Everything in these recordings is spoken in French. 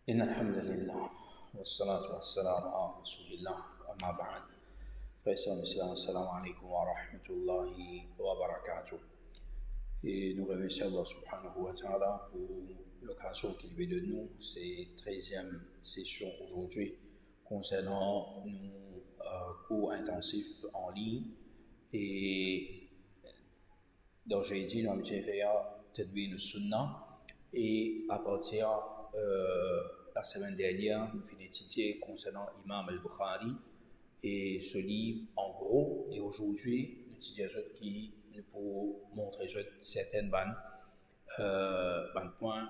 إن الحمد لله والصلاة والسلام على رسول الله أما بعد السلام عليكم ورحمة الله وبركاته. Et nous remercions Allah subhanahu wa ta'ala pour l'occasion qu'il veut de nous, c'est 13e session aujourd'hui concernant nos cours intensifs en ligne. Et donc j'ai dit, nous avons fait Tadwin al-Sunnah et à partir la semaine dernière, nous finissons étudier concernant Imam al-Bukhari et ce livre en gros. Et aujourd'hui, nous étudions qui nous pour montrer certaines points,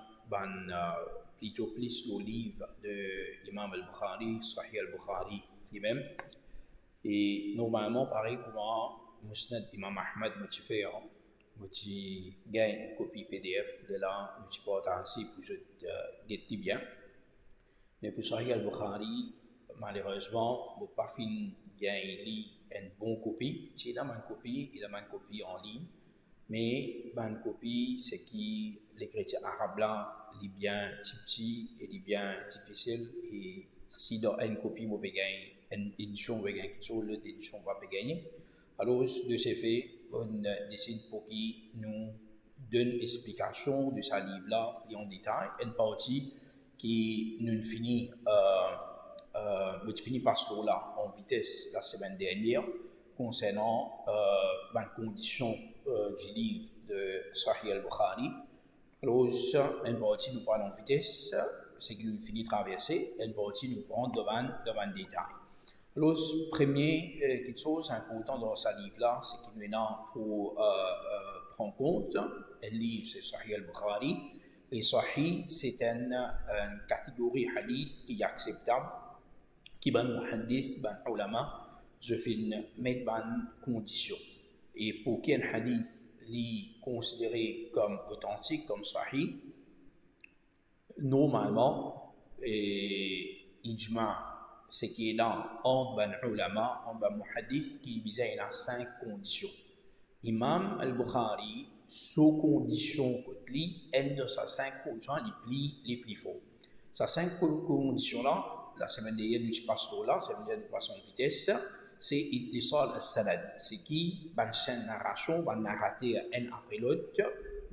plutôt plus le livre de Imam al-Bukhari, Sahih al-Bukhari lui-même. Et normalement, pareil comment Musnad Imam Ahmad m'a fait, je gagne une copie PDF de là, je porte ainsi pour je guetter bien. Mais pour Sahih al-Bukhari, malheureusement, je n'ai pas fini de gagner une bonne copie. Si il a une copie, il a une copie en ligne. Mais une copie, c'est qui l'écriture arabe là, est bien petit et bien difficile. Et si dans une copie, je vais gagner une édition, je vais gagner quelque chose, l'autre édition, je vais gagner. Alors, de ce fait, on décide pour qu'il nous donne une explication de ce livre-là, en détail, une partie qui nous finit par ce là en vitesse la semaine dernière, concernant les conditions du livre de Sahih al-Bukhari. Alors, une partie nous parle en vitesse, c'est qu'il nous finit de traverser, une partie nous prend devant le détail. Alors, première quelque chose important dans ce livre-là, c'est qu'il nous est là pour prendre compte. Un livre, c'est Sahih al-Bukhari. Et Sahih, c'est une catégorie hadith qui est acceptable, qui ban muhaddith, ban ulama, je fais mettre ban condition. Et pour qu'un hadith est considéré comme authentique, comme Sahih, normalement, ijma' c'est qu'il est là en ban ulama, en ban muhaddith, qui visait à 5 conditions. Imam al-Bukhari, sous condition que lui, une de ces 5 conditions les plus fortes. Ces 5 conditions-là, la semaine dernière, nous passons là, ça veut dire nous passons en vitesse, c'est ittisal al-sanad. C'est qui, ban chaîne narration, ban narrateur un après l'autre,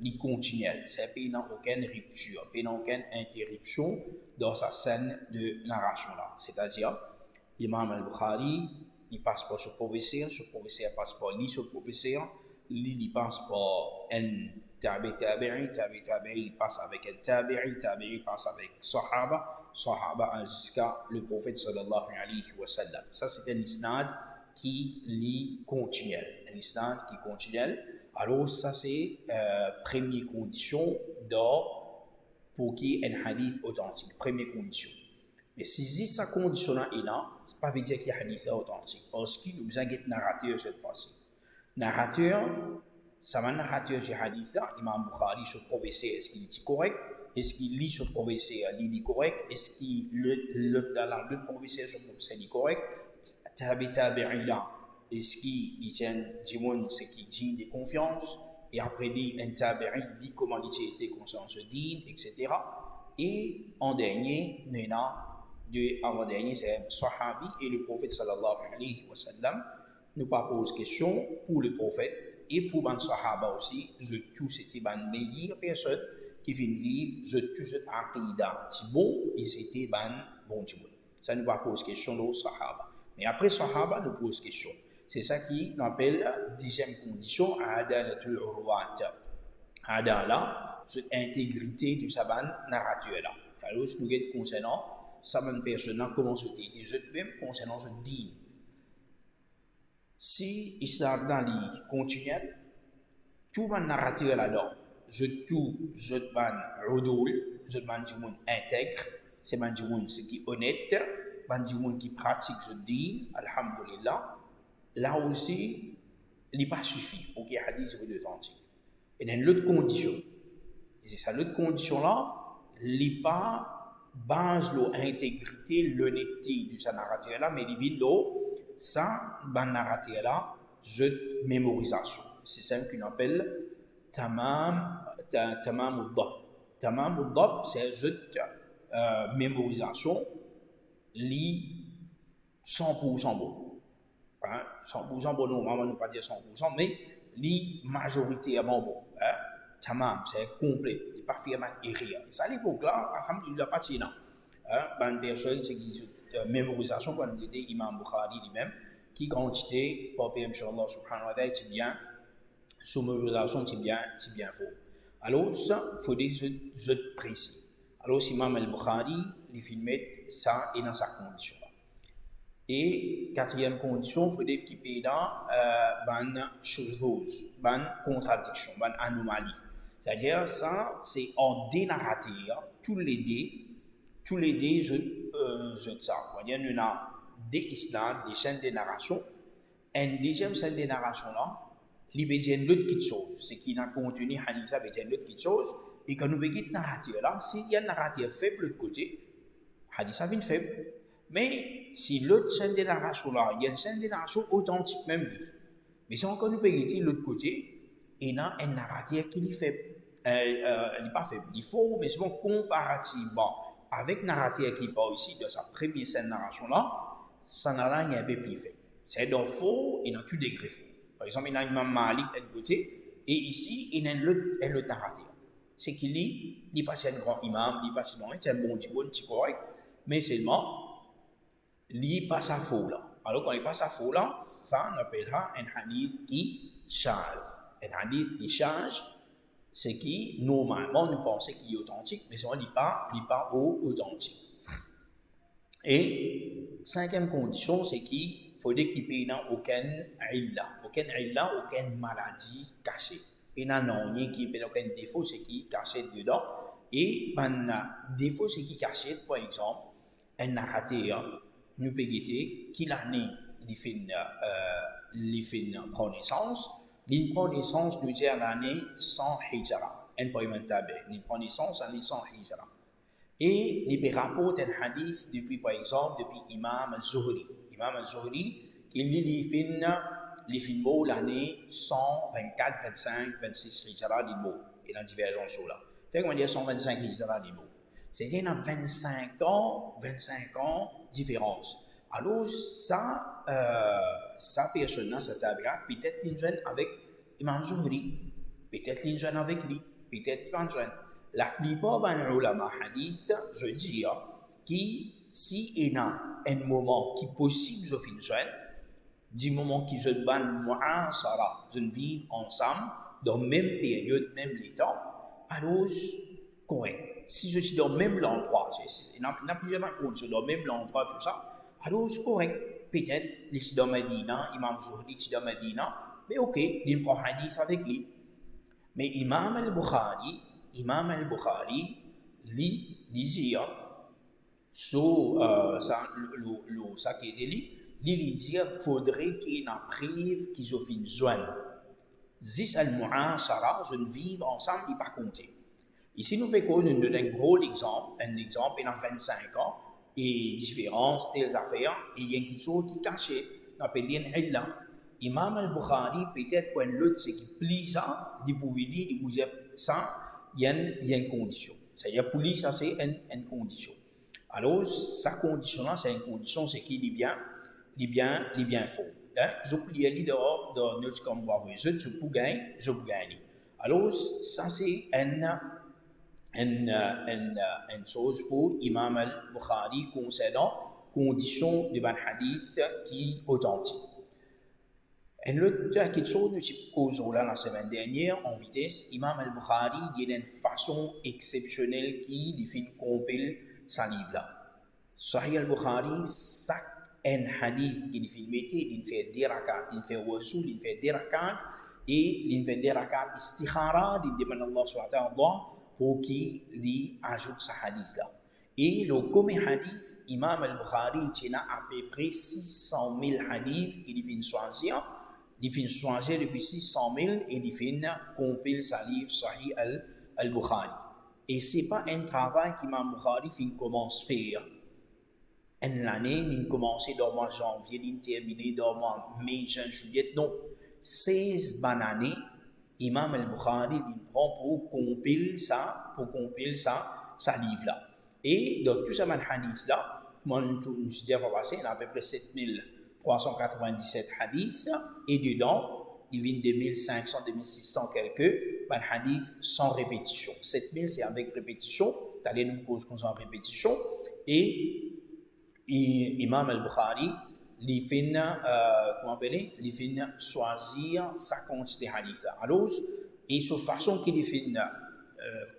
il continue. C'est-à-dire qu'il n'y a aucune rupture, il n'y a aucune interruption dans sa scène de narration-là. C'est-à-dire, Imam al-Bukhari, il passe par ce professeur passe par lui, ce professeur, il passe par un tabi'i, il passe avec un tabi'i passe avec sahaba jusqu'à le prophète sallallahu alayhi wa sallam. Ça, c'est un isnad qui est continuel. Un isnad qui est continuel. Alors, ça, c'est première condition pour qu'il y ait un hadith authentique. Première condition. Mais si cette condition-là est là, ça ne veut pas dire qu'il y a un hadith authentique. Parce qu'il nous a dit narrateur cette fois-ci. Narrateur, ça va narrateur du hadith-là, Imam Bukhari, ce professeur, est-ce qu'il est correct? Est-ce qu'il lit ce professeur, il est correct? Est-ce qu'il le professeur, ce professeur est correct? Tabi'i là. Est-ce qu'il tient du ce qui dit de confiance, et après dit un tabi'i, il dit comment il était concernant ce din, etc. Et en dernier, avant-dernier, c'est Sahabi et le prophète sallallahu alayhi wa sallam nous pose question pour le prophète et pour ban Sahaba aussi, tous c'était ban meilleure personne qui vient vivre, tous cette aqida, c'est bon et c'était ban bon Djibouti. Ça nous pose question aux Sahaba. Mais après Sahaba nous pose question. C'est ça qui appelle la 10e condition, adalatul urwat. Adala, cette intégrité du saban narrateur là. Alors, ce nous est concernant, saban personne, comment se dit, même concernant ce dit. Si Islam dans les continuel, tout le narrateur là-dedans, je ban rodoul, je ban du monde intègre, c'est ban du monde qui est honnête, ban du monde qui pratique ce dit, alhamdulillah. Là aussi, il n'est pas suffi pour qu'il y ait un hadith authentique. Et dans l'autre condition, et c'est ça, l'autre condition-là, il n'est pas base l'intégrité, l'honnêteté de sa narrateur-là, mais il vient ça, ban narrateur-là, de mémorisation. C'est ça qu'on appelle tamam al-dhabt. Tamam al-Dab, c'est cette mémorisation, li 100% bon. Hein? 100% bon, non, on ne pas dire 100%, mais li majoritairement bon. Hein? Tamam, c'est complet, il n'est pas fait mal et rien. Et ça, à l'époque là, alhamdulillah, pas de hein? Une personne, c'est qui mémorisation, quand on était Imam Bukhari lui-même, qui quantité, pour PM sur Allah subhanahu wa ta'ala, c'est bien, sous mémorisation, c'est bien faux. Alors, ça, il faut des autres précis. Alors, si Imam al-Bukhari, il filmait ça et dans sa condition. Et quatrième condition, il faut des petits pays dans une chose, une contradiction, une anomalie. C'est-à-dire, ça, c'est en dénarrateur, tous les dés, je ça. C'est-à-dire, il y a des islam, des chaînes de narration. Une deuxième chaîne de narration là, il y a l'autre chose, c'est qu'il a contenu hadith avec l'autre chose, et quand nous begit narrateur là, s'il y a un narrateur faible de l'autre côté, hadith vient faible. Mais si l'autre chaîne de narration là, il y a une chaîne de narration authentique même lui. Mais si encore nous begit l'autre côté, il y a un narrateur qui est faible. Il n'est pas faible, il faut, mais c'est bon comparativement avec le narrateur qui parle ici de sa première scène de narration là, ça n'a rien un peu plus faible. C'est dans faux et dans tout degré faux. Par exemple, il y a un imam Malik d'un côté, et ici, il y a un autre narrateur. C'est qu'il lit, il passe un grand imam, il passe loin, c'est un bon petit correct, mais seulement, il passe à faux là. Alors, quand il passe à faux là, ça on appellera un hadith qui change. Un hadith qui change, c'est qui, normalement, nous pensons qu'il est authentique, mais souvent, il n'est pas authentique. Et cinquième condition, c'est qu'il faudrait qu'il n'y ait aucune maladie cachée. Il n'y a aucun défaut, c'est qui est caché dedans. Et un défaut, c'est qui est caché, par exemple, un narrateur, nous peut guetter qu'il a né, il fait prendre naissance. Il prend naissance, nous dire l'année sans hijra. Il prend naissance l'année sans hijra. Et il rapporte un hadith depuis, par exemple, depuis Imam al-Zuhri. Imam al-Zuhri, qui fait l'année 124, 25, 26 hijra d'Imo. Et la divergence là. Fait qu'on va dire 125 hijra d'Imo. C'est-à-dire qu'il y a 25 ans différence. Alors, ça personne-là, ça t'appellera, peut-être qu'il joue avec Imam Zuhri, peut-être qu'il joue avec lui, peut-être qu'il joue. La plupart des ulama hadith, je dis, qui, si il y a un moment qui est possible de faire du moment qui se ban mu'asara, de vivre ensemble, dans la même période, même les temps, alors, correct. Si je suis dans le même endroit, il y a plusieurs conditions, dans le même endroit, tout ça, alors c'est correct. Peut-être, les dans Medina, Imam Zuhri, dans Medina, mais ok, il prend hadith avec lui. Mais Imam al-Bukhari, lui dit, ça qui était lui dit, faudrait qu'il y ait une preuve qu'ils ont fait une zone. Zis al-mu'asara, je ne vivre ensemble, il n'est pas compté. Ici, nous pouvons donner un gros exemple, il a 25 ans, et différence, telles affaires, et il y a quelque chose qui est caché, on appelle l'illa. Imam al-Bukhari, peut-être pour l'autre, c'est qu'il plie ça, il pouvait dire, il pouvait ça, il y a une condition. C'est-à-dire, pour lui, ça, c'est une condition. Alors, sa condition-là, c'est une condition, c'est qu'il est bien faux. Je peux lire dehors, dans notre combat, je peux gagner. Alors, ça, c'est une chose pour Imam al-Bukhari concernant condition de ban hadith qui est authentique. Et l'autre quelque chose nous causons là la semaine dernière en vitesse, Imam al-Bukhari il y a une façon exceptionnelle qui lui fait compiler sa livre là. Sahih al-Bukhari un hadith qui lui fait mettre, il fait des rakats, il fait wasul, il fait des rakats et il fait des rakats istikhara, il demande Allah subhanahu wa ta'ala pour qu'il lui ajoute sa hadith là. Et le premier hadith, Imam al-Bukhari, il a à peu près 600 000 hadiths qu'il fait choisir. Il fait choisir depuis 600 000 et il fait compiler sa livre Sahih al-Bukhari. Et ce n'est pas un travail qu'Imam Bukhari commence à faire. Une année, il commence dans le mois de janvier, il termine dans le mois de mai, juin, juillet. Non, 16 bonnes années Imam al-Bukhari il prend pour compiler ça, sa livre là. Et dans tout ce hadith là, moi nous dit à passer, il y a à peu près 7397 hadiths, et dedans, il vient de 1500, 2600 quelques, ben hadith sans répétition. 7000 c'est avec répétition, t'allais nous cause qu'on sans répétition, et Imam al-Bukhari, il fait choisir sa quantité de hadith. Alors, et cette façon qu'il fait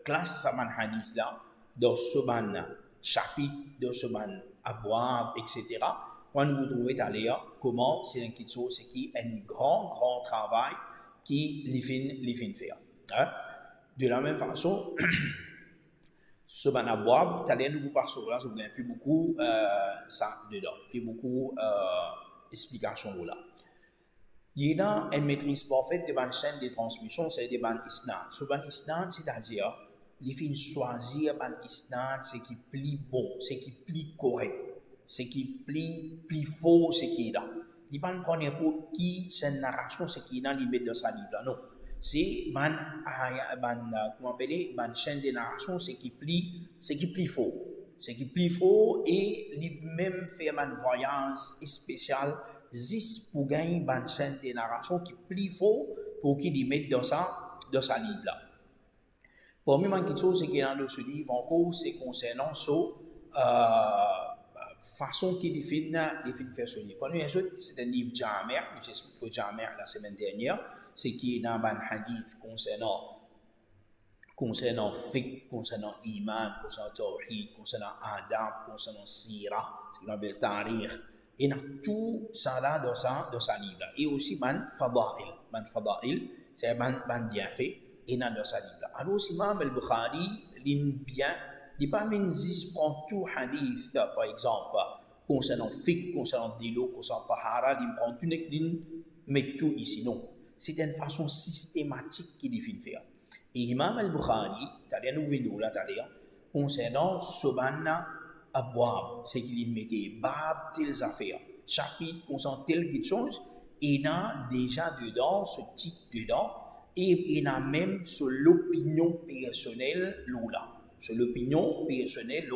classe sa hadith là, dans ce chapitre, dans ce abwab, etc. Quand vous trouvez d'ailleurs comment c'est une chose, c'est qui un grand travail qui les fait faire. Hein? De la même façon, ce abwab, t'allez nous passer là, vous n'avez plus beaucoup ça dedans, plus beaucoup explications là. Il y a une maîtrise parfaite de la chaîne de transmission, c'est des ban isnad. Ce ban isnad, c'est-à-dire les filles choisir ban isnad, c'est qui plus bon, c'est qui plus correct, c'est qui plus faux, c'est qui est là. Il ne prend pas pour qui c'est une narration, c'est qui est dans l'image de sa livre. Non, c'est ban chaîne de narration, c'est qui plus faux, c'est qui plus faux et il même fait un voyage spécial juste pour gagner une chaîne de narration qui plus faux pour qu'il y mette dans sa livre là. Pour moi, quelque chose qui est dans ce livre encore, c'est concernant façon qu'il définit faire ce livre. Quand c'est un livre Jami', j'explique que Jami' la semaine dernière, c'est qui est dans un hadith concernant fiqh, concernant iman, concernant tawhid, concernant adab, concernant sirah, ce qu'on appelle tarikh. Et dans tout ça là dans sa livre là. Et aussi ban fada'il, c'est un bienfait et dans sa livre là. Alors Imam al-Bukhari bien, il pas même juste prend tout hadith par exemple concernant fiqh, concernant dilo, concernant tahara, il prend tout met tout ici non. C'est une façon systématique qu'il définit faire. Et Imam al-Bukhari, t'as nous vidéo là concernant Subhanna abwab, c'est qu'il mettait bab telles affaires, chapitre concernant telle chose, il y a déjà dedans ce titre dedans, et il y a même sur l'opinion personnelle là. Sur l'opinion personnelle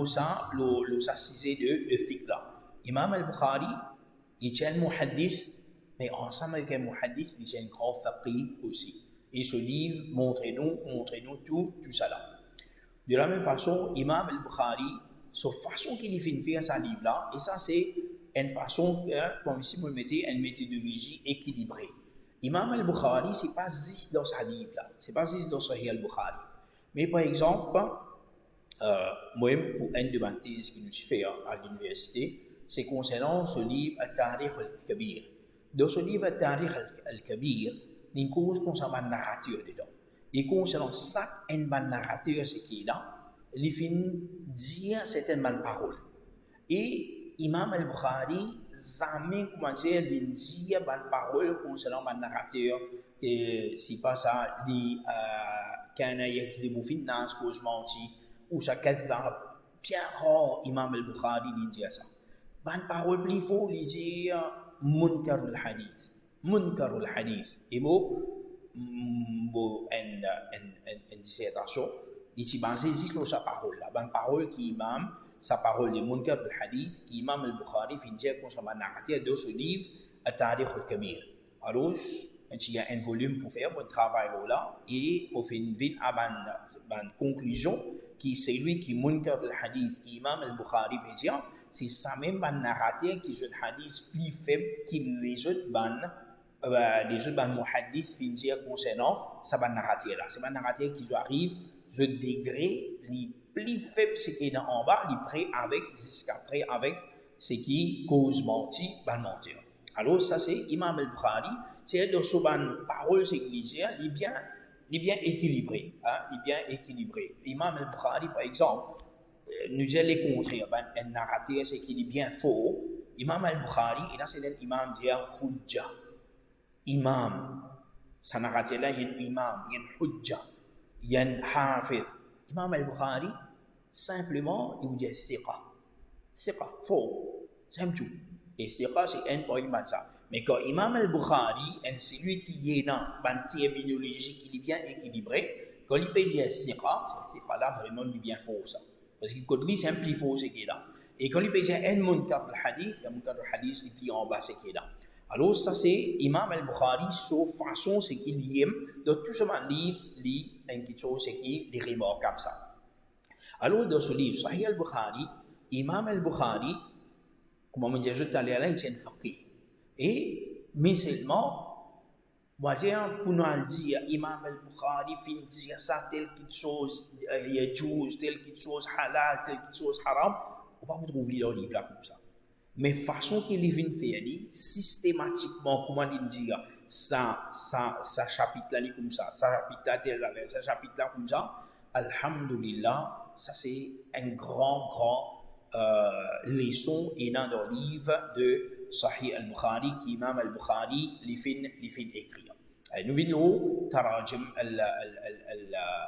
ça cisé de fiqh là. Imam al-Bukhari, il tient un muhaddith, mais ensemble avec un muhaddith, il tient un grand faqih aussi. Et ce livre montre-nous tout ça là. De la même façon, Imam al-Bukhari, cette façon qu'il fait faire sa livre là, et ça c'est une façon que, comme ici vous mettez une méthodologie équilibrée. Imam al-Bukhari, c'est pas juste dans sa livre là, c'est pas juste dans Sahih al-Bukhari. Mais par exemple, moi pour une de mes thèses que je fais à l'université, c'est concernant ce livre Al-Tarikh al-Kabir. Dans ce livre Al-Tarikh al-Kabir, il y a une cause concernant un narrateur dedans. Et concernant chaque narrateur ce qui est là, il finit dire certaines paroles. Et Imam al-Bukhari jamais commencé à dire des paroles concernant un narrateur. Si pas ça, dit kana yakdhibu fi an-nas cause menti ou ça kadhab. Bien rare Imam al-Bukhari dit ça. Ban parole plus faux, il dit munkarul hadith. Munkarul hadith. Et une dissertation, il s'est basé sur sa parole là. Une parole qui imam, sa parole de Munkar al-Hadith, qui imam al-Bukhari fin dire concernant narrateur de ce livre, At-Tarikh al-Kabir. Alors, il y a un volume pour faire un travail là, et pour faire une vite à une conclusion, qui c'est lui qui Munkar al-Hadith, qui imam al-Bukhari peut dire, c'est ça même narrateur qui est un hadith plus faible que les autres muhaddis fin dire concernant ça narrateur là. C'est un narrateur qui arrive ce degré le plus faible ce qui est en bas, il prêt avec jusqu'après avec ce qui cause menti menteur. Alors ça c'est Imam al-Bukhari, c'est dans ce parole c'est qu'il dit il est bien équilibré, hein, il est bien équilibré. Imam al-Bukhari par exemple nous allons les contrer un narrateur c'est qu'il est bien faux. Imam al-Bukhari et là c'est l'imam dit hujja. Imam, ça narrateur là il y a un imam, il y a un hujja, il y a un hafid. Imam al-Bukhari simplement il dit thiqa, faux, c'est tout. Et thiqa c'est un point comme ça. Mais quand Imam al-Bukhari, c'est lui qui est dans une terminologie qui est bien équilibrée, quand il peut dire siqa, c'est siqa là vraiment lui bien faux ça. Parce qu'il code lui simple faux ce qui est là. Et quand il peut dire un munkar al-hadith, un munkar al-hadith il dit en bas ce qui est là. Alors ça c'est Imam al-Bukhari sauf façon c'est qu'il aime dans tout ce livre lit une petite chose c'est qui est remarquable ça. Alors dans ce livre Sahih al-Bukhari, Imam al-Bukhari comme on dit tout à l'heure là c'est un faqih. Et mais seulement moi dire pour nous dire Imam al-Bukhari fin dire ça telle quelque chose yajouz telle quelque chose halal telle quelque chose haram on va pas trouver dans le livre là comme ça. Mais façon qu'il vient faire systématiquement comment il dit ça chapitre là comme ça chapitre là tel là ça chapitre là comme ça alhamdulillah ça c'est un grand leçon et dans le livre de Sahih al-Bukhari qui Imam al-Bukhari les fin écrire nous venons tarajim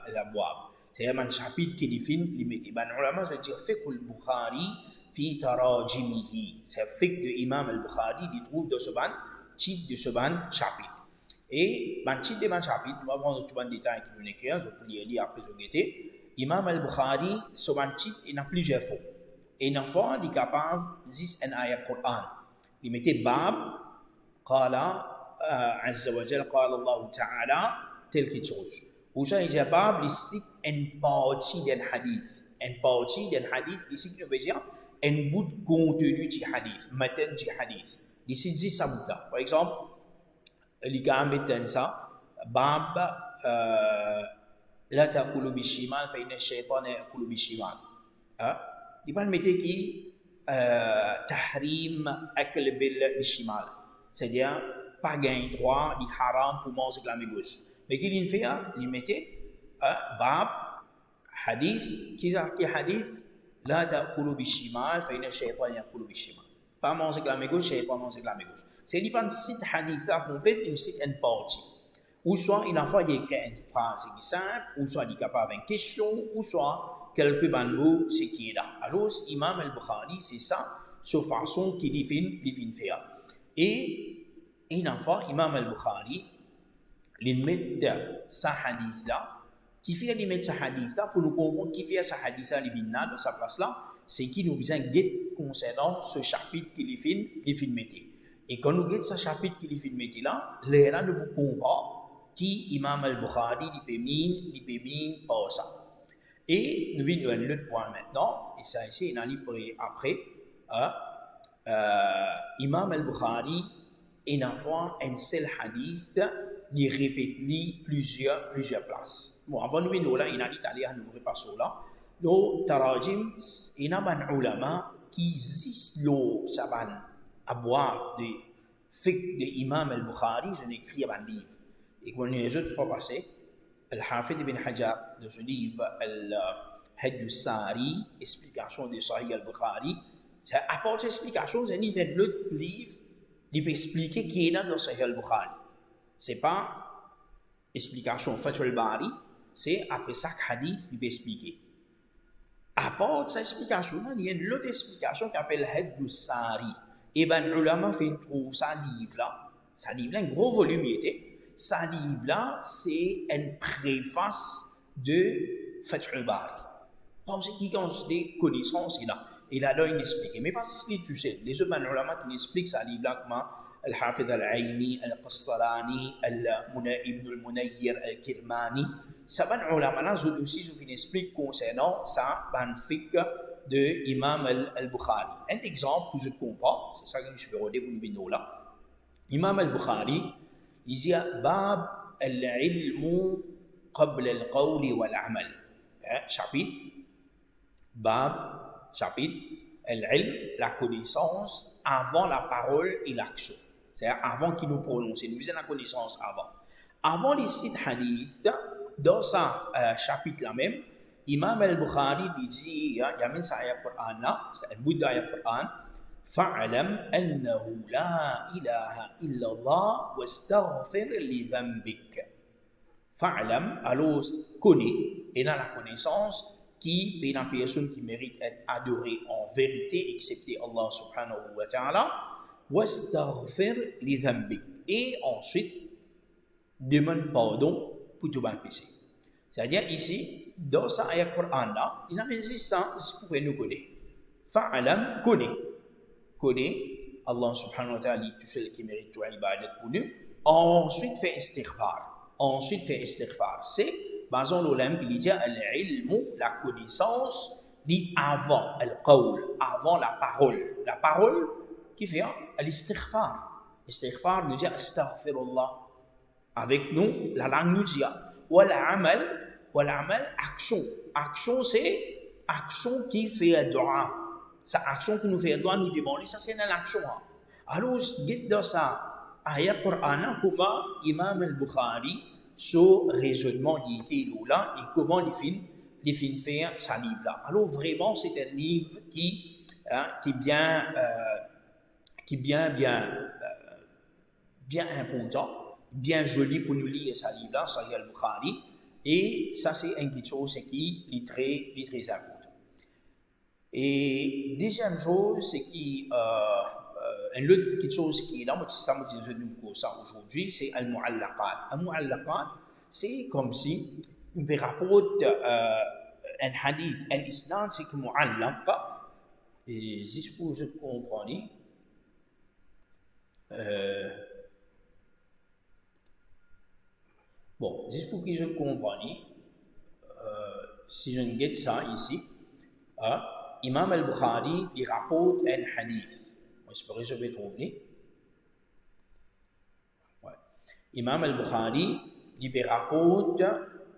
al-abwab c'est un chapitre qui les fin les met ben ulama je dire fiqh al-Bukhari fi tarajimihi c'est fiqh de Imam al-Bukhari il trouve dans ce titre de ce chapitre et ban titre de ban chapitre on va prendre tout ban détail qui nous écrire je peux lire après je guetter Imam al-Bukhari ce ban titre il a plusieurs fois et une fois il est capable dis un ayat Coran il mettait bab qala azza wa jalla qala Allah ta'ala tel quelque chose ou ça il dit bab il cite une partie d'un hadith ici qui veut dire un bout de contenu du hadith matin du hadith il dit ça bout là par exemple il a mis ça bab la taqulu bishimal fa inna ash-shaytana yaqulu bishimal il va mettre qui tahrim akl bishimal c'est-à-dire pas gain droit di haram pour manger avec la main gauche mais qu'il fait il mettait bab hadith qui hadith la taqulu bishimal fa inna ash-shaytana yaqulu bishimal pas manger avec la main gauche et pas manger avec la main gauche c'est il pas cite hadith là complète il cite une partie ou soit il en fait écrire une phrase qui simple ou soit il capable une question ou soit quelques mots c'est qui est là alors Imam al-Bukhari c'est ça sur façon qu'il fin faire et une fois Imam al-Bukhari il met sa hadith là qui fait il met sa hadith là pour nous comprendre qui fait sa hadith là il vient dans sa place là c'est qui nous besoin guette concernant ce chapitre qu'il fin mettre et quand nous guette ce chapitre qu'il fin mettre là là nous comprendre qui Imam al-Bukhari il peut mine par ça et nous venons à l'autre point maintenant et ça ici on a livré après Imam al-Bukhari une fois un seul hadith il répète plusieurs places bon avant nous venons là il a dit allez nous repassons là le tarajim il y a des ulama qui zis le saban abwab de fiqh de Imam al-Bukhari je n'écris un livre et quand les autres fois passées Al-Hafid ibn Hajar dans ce livre Al-Hajj al-Sari explication de Sahih al-Bukhari ça apporte explication c'est un autre livre il peut expliquer qui est là dans Sahih al-Bukhari c'est pas explication Fath al-Bari c'est après chaque hadith il peut expliquer apporte cette explication là il y a une autre explication qui s'appelle Hajj al-Sari et ben ulama fait trouve ça livre là un gros volume il était ça livre là c'est une préface de Fath al-Bari parce qu'il considère des connaissances là il a donné expliqué mais pas si tu sais les autres ulama qui expliquent ça livre là comment Al-Hafidh al-Aini al-Qastalani ibn al-Munayyir al-Kirmani ça ban ulama là aussi je explique concernant ça ban fiqh de Imam al-Bukhari un exemple que je comprends c'est ça que je peux redire pour nous là Imam al-Bukhari il dit bab al-ilm qabla al-qawl wal-amal chapitre al-ilm la connaissance avant la parole et l'action c'est-à-dire avant qu'il nous prononce nous faisons la connaissance avant les sites hadith dans ça chapitre là même Imam al-Bukhari dit il y a même ça ayat Coran là c'est un bout d'ayat Coran فاعلم أنه لا إله إلا الله واستغفر لذنبك فاعلم alors connais et dans la connaissance qui est une personne qui mérite d'être adorée en vérité excepté Allah subhanahu wa ta'ala wastaghfir li dhanbik. Et ensuite, demande pardon pour tout le péché. C'est-à-dire ici, dans cette ayat Coran-là, il a mis ça, vous pouvez nous connaître. Fa'alam, connaît Allah subhanahu wa ta'ala, tout seul qui mérite toute ibadat pour nous. Ensuite, fait istighfar. C'est, basant l'olem qui dit, al-ilmu, la connaissance, dit avant, al-qawl, avant la parole. La parole, qui fait, al-istighfar. Istighfar nous dit, astaghfirullah. Avec nous, la langue nous dit, wal-amal, action. Action, c'est action qui fait dua. Sa action qui nous fait droit nous demander, ça c'est une action. Alors, guide dans ça, ayat Coran, comment Imam al-Bukhari, ce raisonnement dit là, et comment il finit faire sa livre là. Alors, vraiment, c'est un livre qui bien important, bien joli pour nous lire sa livre là, Sahih al-Bukhari, et ça c'est une chose qui est très important. Et deuxième chose, c'est une autre chose qui est là, ça me dit ça aujourd'hui, c'est al-mu'allaqat. Al-mu'allaqat, c'est comme si on peut rapporter un hadith, un islam, c'est que mu'allaq, et juste pour que je comprenne, juste pour que je comprenne, si je ne guette ça ici, Imam al-Bukhari, il rapporte un hadith. J'espère que je vais trouver. Ouais. Imam al-Bukhari, il rapporte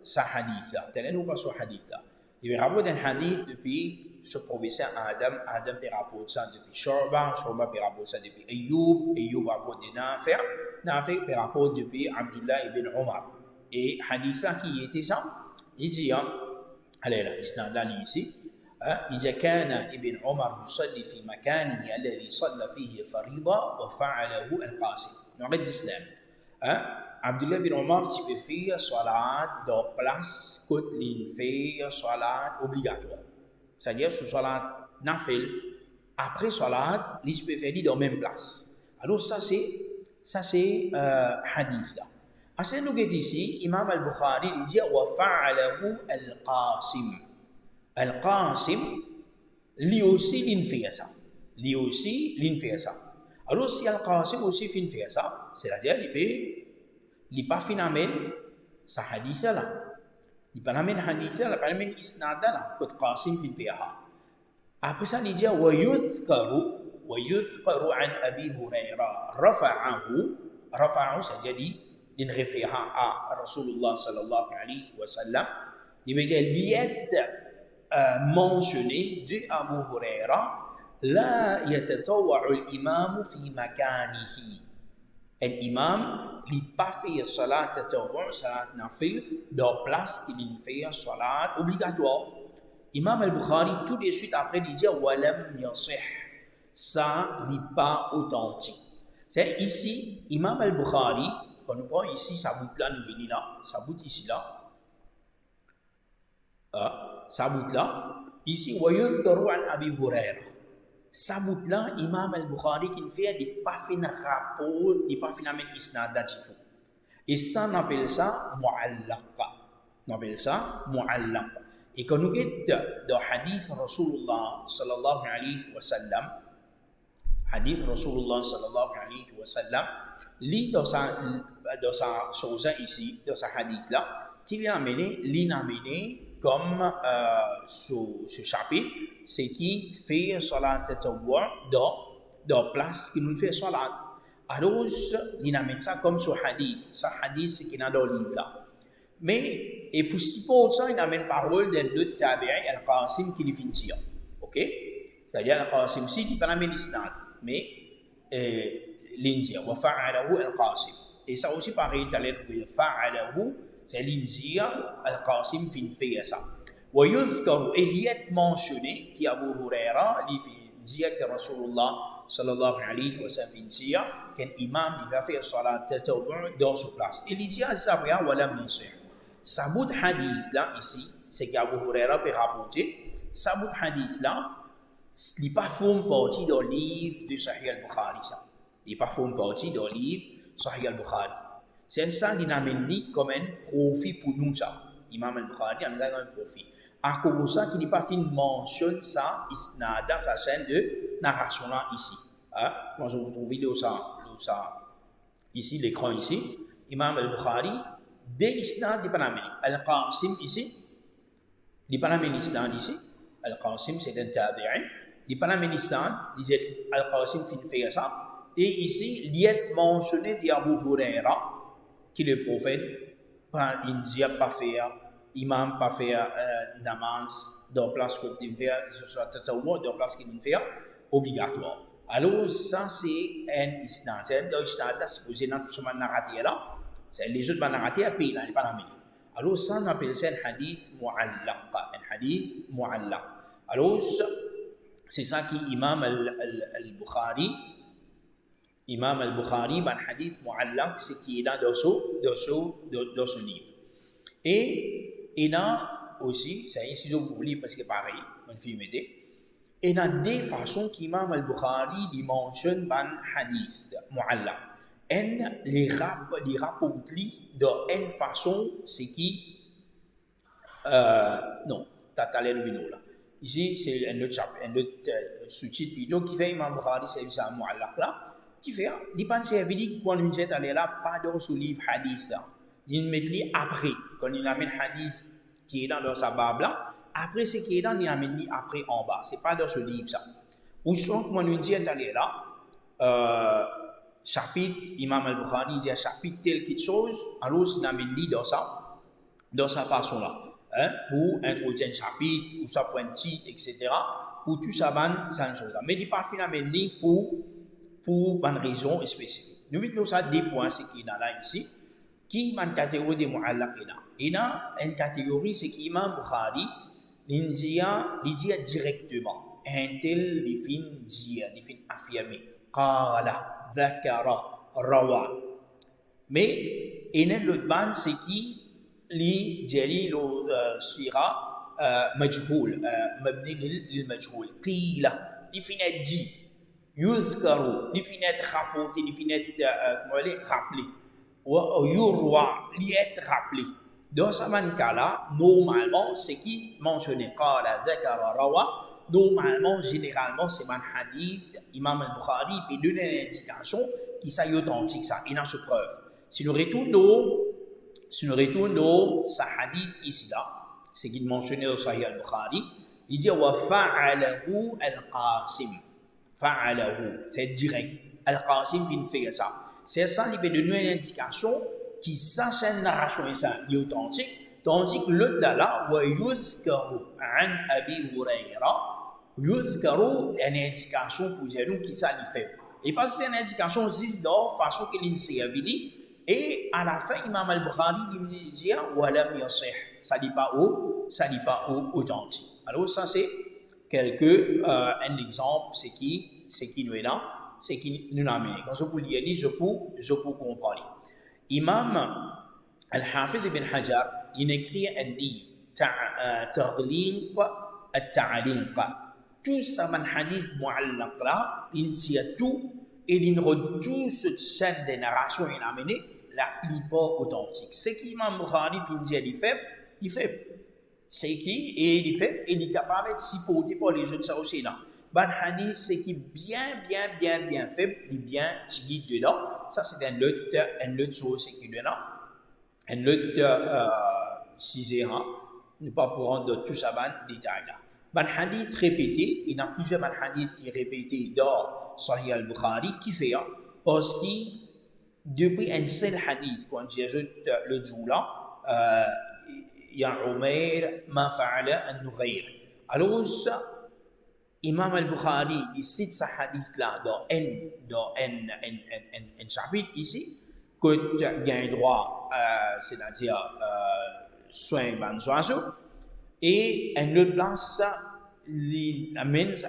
ce hadith-là. Tel n'est pas ce hadith-là. Il rapporte un hadith depuis ce professeur Adam. Adam il rapporte ça depuis Shu'ba il rapporte ça depuis Ayyub rapporte de Nafi il rapporte depuis Abdullah ibn Omar. Et hadith-là qui était ça, il dit, allez là, il ici. إذا كان ابن عمر يصلي في مكانه الذي صلى فيه فريضة وفعله القاسم. نعيد الإسلام. عبد الله بن عمر tu peux faire salat dans place que l'on fait salat obligatoire. C'est-à-dire sur salat nafil, après salat, il peut faire dans la même place. Alors ça c'est hadith là. Après nous dit ici, Imam al-Bukhari il dit وفعله القاسم. Al-Qasim, lui aussi, il fait ça. Alors, si Al-Qasim aussi fait ça, c'est-à-dire, il pas finalement sa hadith là. Il pas amène hadith là, il pas amène isnad là, que Qasim fait ça. Après ça, il dit, ويذكر عن أبي هريرة رفعه, c'est-à-dire, il réfère à Rasulullah sallallahu alayhi wa sallam. Il veut dire, mentionné de Abu Huraira, la yatatawwa'u al-imam fi makanihi. L'imam n'a pas fait salat tatawwu', salat nafil, dans place qu'il fait salat obligatoire. Imam al-Bukhari, tout de suite après, il dit walam yasih. Ça n'est pas authentique. C'est ici, Imam al-Bukhari, quand nous prenons ici, sa bout là, nous venons là, sa bout ici là. Sabut là, ici, وَيُذْكَرُ عَنْ أَبِي هُرَيْرَةَ. Sabut là, Imam al-Bukhari qui fait des pas fin rapport, des pas fin amène isnad du tout. Et ça, on appelle ça mu'allaq. Et quand nous guette dans hadith Rasulullah sallallahu alayhi wa sallam, lit dans sa chose ici, dans sa hadith là, qui l'a amené comme ce chapitre, c'est qui fait salat tatawwu' dans place qui nous fait salat. Alors, il amène ça comme ce hadith. Ce hadith, c'est qu'il y a dans le livre là. Mais, et pour supporter ça, il amène parole d'un autre tabi'i, Al-Qasim, qui le finit. Ok? C'est-à-dire, Al-Qasim, si, il peut amener l'isnad. Mais, l'india, wa fa'alahu Al-Qasim. Et ça aussi, pareil, fa'alahu, c'est l'india, Al-Qasim fait ça. ويذكر إليت mentionné qui Abu Huraira lui dit que Rasulullah sallallahu alayhi wa sallam dit qu'un imam il va faire salat tatawwu' dans sa place. Il dit à Sabia walam yasih. Sabut hadith là ici, c'est qu'Abu Huraira peut rapporter. Sabut hadith là, il n'est pas forme partie dans le livre de Sahih al-Bukhari ça. Il parfois une partie dans le livre Sahih al-Bukhari. C'est ça qui amène comme un profit pour nous ça. Imam al-Bukhari a mis un profit. À cause de ça, qu'il n'est pas fait mentionne ça, isnada, sa chaîne de narration là ici. Moi je vous trouve vidéo ça, ici, l'écran ici. Imam al-Bukhari, des isnad, il n'est pas amené. Al-Qasim ici, il n'est pas amené isnad ici. Al-Qasim c'est un tabi'in. Il n'est pas amené isnad, il dit Al-Qasim fait ça. Et ici, il est mentionné d'Abu Huraira, qui est le prophète, il dit pas faire, imam pas faire namaz, dans place que tu fais, dans place qu'il fait, obligatoire. Alors, ça, c'est un isnad. C'est un isnad, c'est posé dans tout ce narratif là. C'est les autres narratifs, puis il n'est pas amené. Alors, ça, on appelle ça un hadith mu'allaq. Un hadith mu'allaq. Alors, c'est ça qui Imam al-Bukhari. Imam al-Bukhari, un hadith mu'allaq, c'est qui est là dans ce livre. Et il y a aussi, c'est ici je vous lis parce que pareil, on fait m'aider. Et il y a des façons qu'Imam al-Bukhari il mentionne un hadith mu'allaq. Et les rapports dans une façon, c'est qui non, t'as l'air de là. Ici, c'est un autre sous-titre vidéo qui fait Imam Bukhari, c'est ça mu'allaq là. Qui fait, il pense que quand on est allé là, pas dans ce livre hadith. Il met lui après, quand il amène hadith qui est dans sa Bible là, après ce qui est dans, il amène lui après en bas. C'est pas dans ce livre ça. Ou soit quand on est allé là, chapitre, Imam al-Bukhari dit chapitre telle quelque chose, alors il amène lui dans sa façon là. Pour introduire un chapitre, ou ça pour un titre, etc. Pour tout ça, c'est une chose là. Mais il n'est pas finalement lui pour une raison spécifique. Nous mettons ça des points, c'est qu'il y a là ici, qui est une catégorie de mu'allaq. Il y a une catégorie, c'est qu'Imam Bukhari, il dit directement, un tel, il finit affirmer, qala, dhakara, rawa. Mais, il y a l'autre bande, c'est qui, li dit le sira, majhoul, mabni lil majhoul, qila, il finit dit. يذكر لفينات rapporté لفينات rappelé ou yurwa liet rappelé dans ce cas-là normalement c'est qui mentionné qala dhakara rawa normalement généralement c'est un hadith Imam al-Bukhari peut donner une indication qui ça est authentique ça il a ce preuve si nous retournons dans ce hadith ici là c'est qu'il mentionné au Sahih al-Bukhari il dit wa fa'alahu al-Qasim fa'alahu, c'est direct. Al-Qasim fait ça. C'est ça, il peut donner une indication qui sache une narration et ça, il est authentique. Tandis que l'autre là, wa yuzkaru an Abi Huraira, yuzkaru une indication pour dire qui ça il fait. Et parce que c'est une indication aussi de façon qu'il est et à la fin, Imam al-Bukhari il dit wa lam yasih. Ça dit pas authentique. Alors ça c'est un exemple, c'est qui nous est là, c'est qui nous a amené. Quand je vous lis, je peux comprendre. Imam Al-Hafidh ibn Hajar, il écrit un livre, Taghliq al-Ta'liq. Tout ça, un hadith mu'allaq là, il tient tout, et il retrouve cette chaîne de narration qu'il a amené, la plupart authentique. Ce qu'Imam Bukhari il fait. C'est qui et il fait et il est capable de supporter pour les autres ça aussi là. Ben hadith c'est qui bien fait, il bien tigit dedans. Ça c'est un autre chose qui est là. Un autre sujet ne pas pour rendre tout ça ban détail là. Ben hadith répété, il y a plusieurs ben hadith qui répété dans Sahih al-Bukhari qui fait parce que depuis un seul hadith quand j'ajoute le jour là يا عمير ما فعل النغير. Alors ça, Imam al-Bukhari il cite ce hadith là dans un chapitre ici que tu as droit c'est-à-dire soin et un autre place il amène ce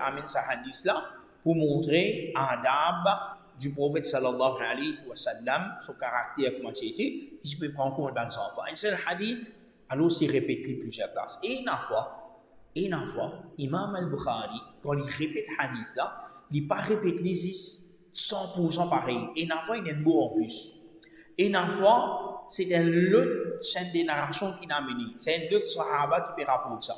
hadith là pour montrer adab du prophète sallallahu alayhi wa sallam son caractère comment c'était qui peut prendre compte dans son enfant. Un seul hadith alors c'est répété plusieurs places. Et une fois, Imam al-Bukhari, quand il répète hadith là, il n'est pas répété 100% pareil. Et une fois, il y a un mot en plus. Et une fois, c'est un autre chaîne de narration qui n'a mené. C'est un autre sahaba qui peut rapporter ça.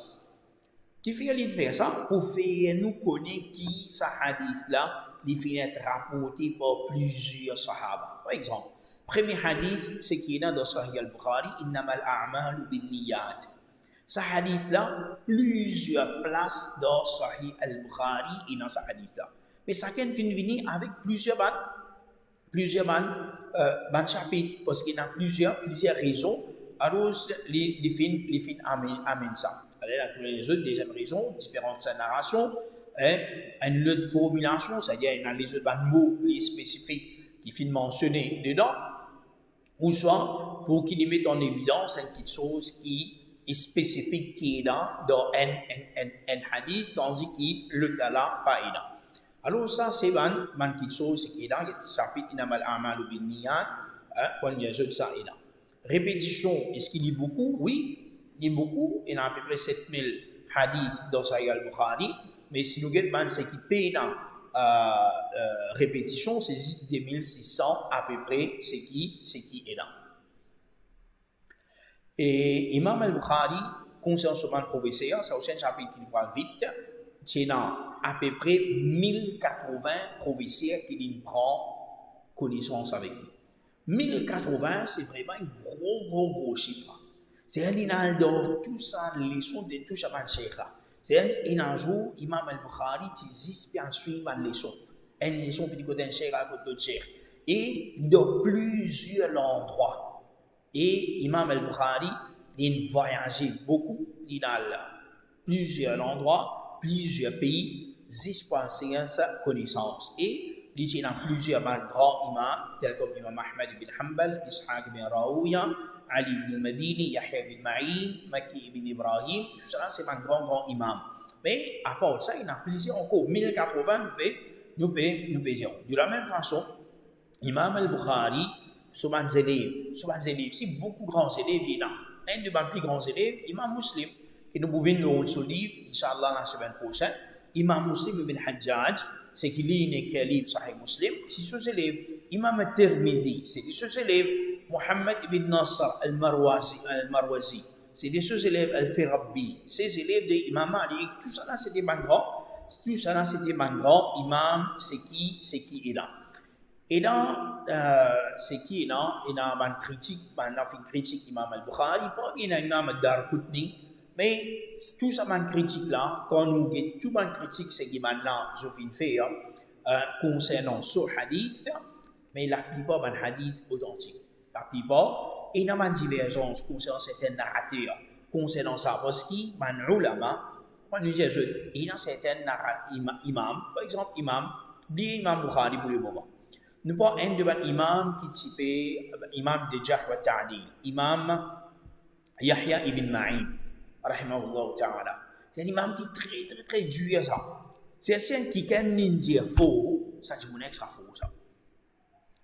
Qui fait qu'il fait ça pour faire nous connaître qui ce hadith-là, il finit être rapporté par plusieurs sahaba. Par exemple, premier hadith, c'est qui est dans Sahih al-Bukhari, Innamal a'malu bin-niyat. Ce hadith-là, plusieurs places dans Sahih al-Bukhari et dans ce hadith-là. Mais chacun finit venir avec plusieurs chapitres, parce qu'il y a plusieurs raisons. Alors, les fins amènent ça. Alors, les autres, deuxième raison, différentes narrations, une autre formulation, c'est-à-dire il y a les autres mots spécifiques qui finissent mentionnés dedans, ou soit pour qu'ils mettent en évidence une petite chose qui est spécifique qui est dans un hadith, tandis que le là pas est dans. Alors ça c'est une petite chose qui est dans le chapitre Innamal a'malu bin-niyat, quand il y a ça est dans. Répétition, est-ce qu'il y a beaucoup? Oui, il y a beaucoup, il y a à peu près 7000 hadiths dans Sahih al-Bukhari, mais si nous regardons ce qui paye dans répétition, c'est juste 2600 à peu près ce qui est là. Et Imam al-Bukhari, concernant ce prophétie, ça aussi un chapitre qui parle vite, c'est dans à peu près 1080 prophéties qu'il prend connaissance avec lui. 1080, c'est vraiment un gros chiffre. C'est un inal tout ça, les leçons de tout ça, c'est un jour, Imam al-Bukhari, il espère suivre une leçon. Une leçon qui est un cheikh à côté de cheikh. Et dans plusieurs endroits. Et Imam al-Bukhari, il voyagé beaucoup. Il a plusieurs endroits, plusieurs pays, juste pour enseigner sa connaissance. Et il y a plusieurs grands imams, tels comme Imam Ahmad ibn Hanbal, Ishaq ibn Raouya, Ali ibn Madini, Yahya ibn Ma'in, Maki ibn Ibrahim, tout ça c'est un grand imam. Mais à part ça, il y en a plusieurs encore. 1080, nous pouvons dire. De la même façon, Imam al-Bukhari, souvent élèves, c'est beaucoup de grands élèves, il y en a. Un de mes plus grands élèves, Imam Muslim, qui nous pouvons nous ce livre, Inch'Allah, la semaine prochaine. Imam Muslim ibn Hajjaj, c'est qu'il lit écrit un livre Sahih Muslim, c'est ses élèves. Imam al-Tirmidhi, c'est ses élèves. Muhammad ibn Nasr al-Marwazi, c'est des élèves al-Firabbi, ces élèves de Imam Ali, tout ça là c'était grands imam, c'est qui est là. Et dans c'est qui est là, et dans une critique imam al-Bukhari, pas bien imam al-Darqutni, mais tout ça une critique là, quand nous avons tout une critique c'est qui maintenant je viens de faire concernant ce hadith, mais la plupart des hadiths authentiques. La plupart, il y a une divergence concernant certains narrateurs, concernant ça, parce qu'il y a un ulama, il y a certains imams, par exemple, imam Bukhari pour le moment. Nous avons un de imam qui est imam de Jarh wa Ta'dil, imam Yahya ibn Ma'in, rahimahullah ta'ala. C'est un imam qui est très dur, ça. C'est un qui dire faux, ça c'est mon extra faux, ça.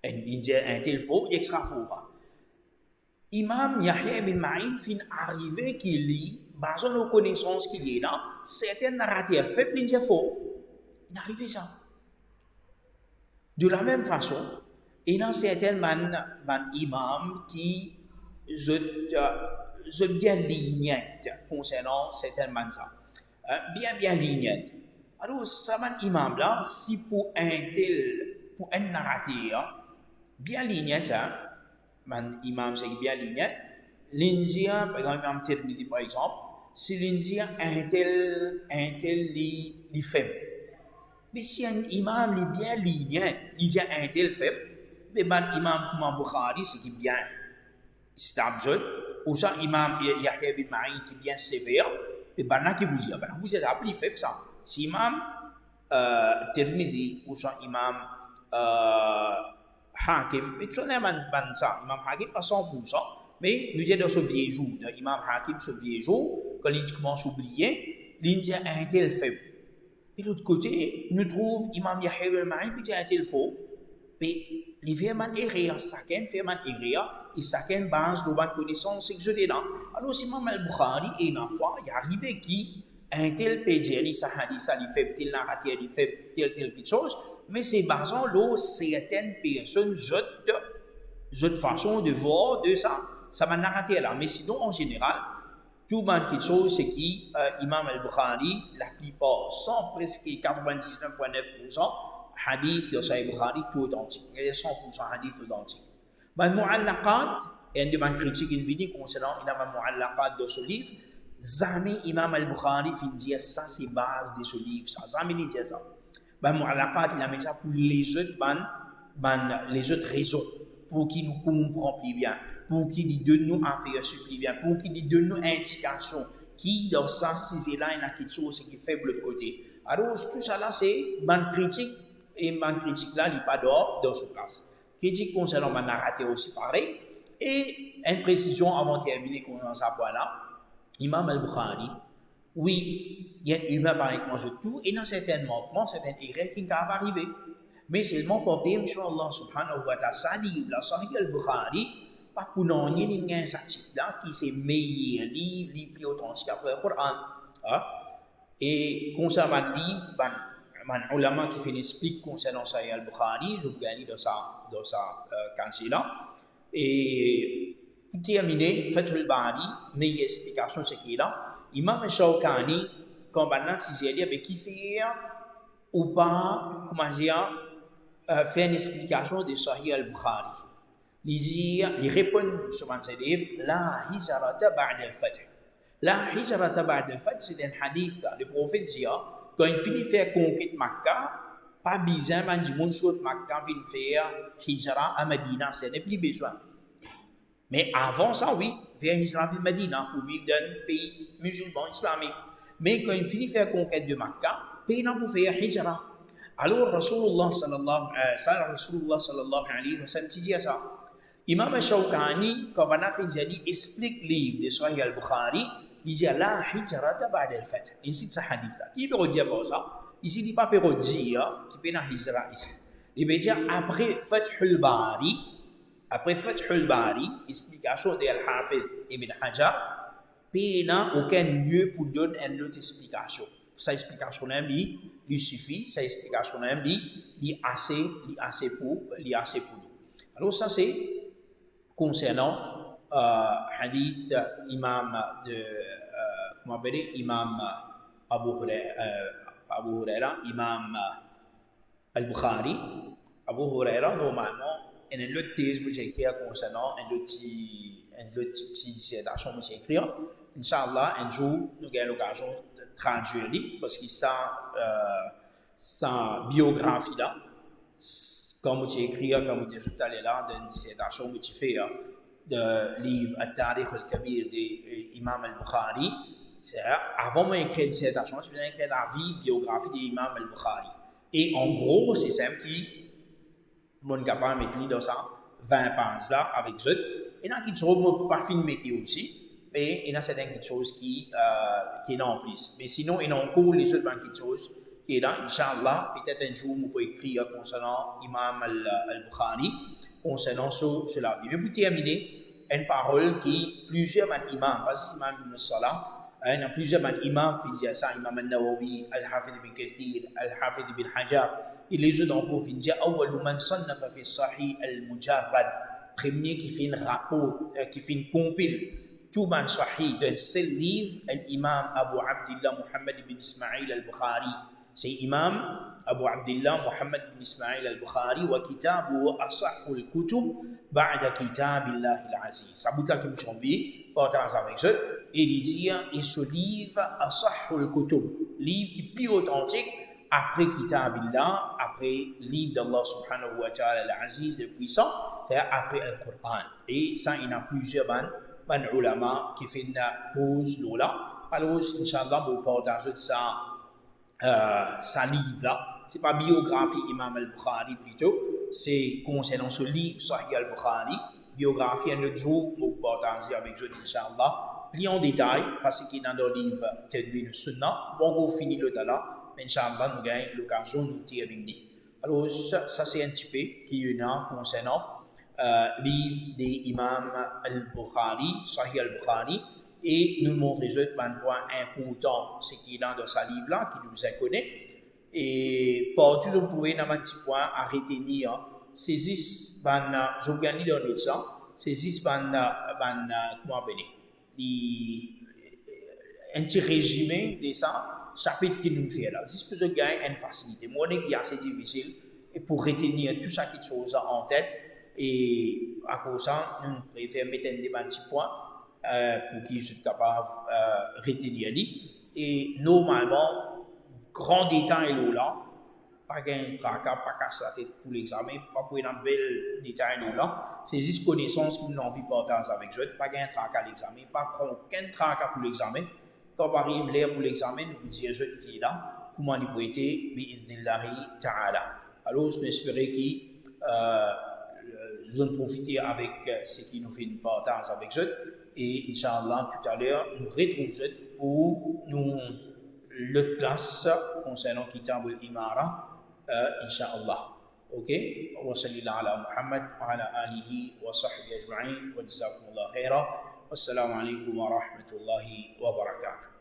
Un tel faux, extra faux. Imam Yahya ibn Ma'in fin arrivé qu'il lit, basant nos connaissances qu'il y a là, certains narrateurs faibles, il dit faux. Il arrive ça. De la même façon, il y a certains imams qui sont bien lignettes concernant certains mansa. Bien lignettes. Alors, ça imam là, si pour un narrateur, bien lignette, imam c'est bien lignette, l'Indien, par exemple, imam Tirmidhi par exemple, si l'Indien un tel li faible. Mais si un imam est bien lignette, il y a un tel faible, mais imam Bukhari c'est qui bien stable, ou ça imam Yahya ibn Ma'in qui est bien sévère, mais qui vous dit, ça plus faible ça. Si imam Tirmidhi ou ça imam Hakim, mais tout ça, imam Hakim pas 100%, mais nous disons dans ce vieux jour, imam Hakim ce vieux jour, quand il commence à oublier, l'Indien a un tel faible. Et de l'autre côté, nous trouvons imam Yahya ibn Ma'in qui a un tel faux, mais il fait un erreur, chacun fait un erreur, et chacun base de bonne connaissance, c'est que je dis là. Alors, si imam al-Bukhari, et une fois, il arrive qui un tel pédier, il fait tel narrateur, il fait telle chose, mais c'est basant là certaines personnes autres façons de voir de ça. Ça va narrater là. Mais sinon, en général, tout le monde quelque chose, c'est qui Imam al-Bukhari, la plupart, sans presque 99,9%, hadith de Sahih Bukhari, tout authentique. Il y a 100% hadith authentique. Mais mu'allaqat, et une demande critique une vidéo concernant Imam mu'allaqat de ce livre, jamais Imam al-Bukhari finit dire ça, c'est base de ce livre, ça. Jamais il dit ça. Mais mu'allaqat, il a mis ça pour les autres raisons, pour qu'ils nous comprennent plus bien, pour qu'ils donnent nous un aperçu plus bien, pour qu'ils donnent nous indication qui dans ça, si là, il y a quelque chose qui est faible de l'autre côté. Alors, tout ça là, c'est une critique, et une critique là, il n'est pas dehors dans ce place. Critique concernant ma narrative aussi pareil. Et une précision avant de terminer concernant ça point là, Imam al-Bukhari, oui, il y a un humain pareil que moi je tout, et dans certains manquements, certaines erreurs qui peuvent arriver. Mais seulement pour dire, Allah subhanahu wa ta'ala, ça livre, la Sahih al-Bukhari, pas pour nous, il y a un article là qui c'est meilleur livre plus authentique après le Coran. Et concernant le livre, un ulama qui fait explique concernant Sahih al-Bukhari, je vous gagne dans sa cancer là. Et pour terminer, Fathul Bari, meilleure explication c'est qu'il là. Imam Shawkani, quand on a dit avec qui faire ou pas, comment dire, faire une explication de Sahih al-Bukhari. Il répond sur ce livre, la hijrata ba'da al-fath. La hijrata ba'da al-fath, c'est un hadith, le prophète dit, quand il finit de faire conquête Makkah, pas besoin de monde sur Makkah vient faire hijra à Medina, ce n'est plus besoin. Mais avant ça, oui, faire hijra à Medina pour vivre dans un pays musulman islamique. Mais quand il finit de faire conquête de Makkah, pays n'a pas faire hijra. Alors Rasulullah sallallahu alayhi wa sallam dit ça. Imam Shawkani, quand on a fait dit explique le livre de Sahih al-Bukhari, il dit la hijrata ba'da al-fath. Ici c'est hadith. Qui peut dire ça? Ici il pas peut dire qui peut na hijra ici. Il veut dire après Fathul Bari, explication de Al-Hafiz Ibn Hajar, il n'y a aucun lieu pour donner une autre explication. Sa explication lui suffit, sa explication lui assez pour nous. Alors ça c'est concernant hadith imam imam Abu Huraira, imam al-Bukhari. Abu Huraira normalement il y a une autre thèse que j'ai écrite concernant une autre petite dissertation que j'ai écrite. Inch'Allah, un jour, nous avons l'occasion de traduire parce que sa biographie là, comme j'ai écrit, comme je disais tout à l'heure, dans une dissertation que j'ai fait de livre Al-Tarikh al-Kabir d'Imam al-Bukhari, avant moi d'écrire une dissertation, je vais écrire la vie biographie d'Imam al-Bukhari. Et en gros, c'est simple qui mon capable de mettre dans ça 20 pages là avec eux. Et il y a quelque chose pas fin météo aussi. Et il y a certaines choses qui est là en plus. Mais sinon, il y a encore les autres quelque chose qui est là. Inch'Allah, peut-être un jour, vous pouvez écrire concernant Imam al-Bukhari, concernant cela. Mais pour terminer, une parole qui plusieurs imams, pas seulement Ibn Salah, il y a plusieurs imams qui disent ça, Imam al-Nawawi, Al-Hafidh ibn Kathir, Al-Hafidh ibn Hajar, et les autres encore qui disent أول من صنف في الصحيح المجرد, premier qui fait un rapport, qui fait une compile, tout man sahih d'un seul livre, l'imam Abu Abdillah Muhammad ibn Ismail al-Bukhari. C'est imam Abu Abdillah Muhammad ibn Ismail al-Bukhari wa kitabu asahul kutub ba'da kitabillah al-aziz. Ça bout là que nous sommes bien, partage avec eux, et il dit, et ce livre asahul kutub, livre qui est plus authentique, après Kitabillah, après livre d'Allah subhanahu wa ta'ala al-aziz, le puissant, c'est après le Coran. Et ça, il y a plusieurs ulama qui font une cause là. Alors, Inch'Allah, vous partagez ça livre là. Ce n'est pas biographie Imam al-Bukhari plutôt, c'est concernant ce livre Sahih al-Bukhari. Biographie, un autre jour, vous partagez avec vous, Inch'Allah. Plus en détail, parce qu'il y a dans le livre Tadwin al-Sunnah. Bon, vous finissez le là. Inch'Allah, nous avons l'occasion de nous terminer. Alors, ça c'est un petit peu qui y a concernant livre des imams al-Bukhari, Sahih al-Bukhari, et nous montrer un point important, ce qui est dans ce livre-là, qui nous a connu. et partout vous pouvez dans un petit point à retenir saisissent les organismes dans notre sang, saisissent comment appeler un petit résumé de ça, chapitre qui nous fait là. Si vous avez une facilité, moi qui est assez difficile et pour retenir tout ça qui est chose en tête et à cause de ça, nous préférons mettre des petits points pour qu'ils soient capables de retenir et normalement grand détail là, pas de tracas, pas casser la tête pour l'examen, pas pour un bel détail là, c'est juste connaissance que nous avons envie de partager avec eux, pas de tracas à l'examen, pas prendre aucun tracas pour l'examen. Quand on arrive là pour l'examen, nous disons eux qui est là, comment il peut être, bi'idnillahi ta'ala. Alors, je m'espère que vous allez profiter avec ce qui nous fait une partage avec eux, et Inch'Allah, tout à l'heure, nous retrouvons pour nous le classe concernant Kitab al-Imara, Inch'Allah. Ok? Wa sallallahu ala Muhammad wa ala alihi wa sahbihi ajma'in wa jazakumullah khaira. Wassalamu alaikum wa rahmatullahi wa barakatuh.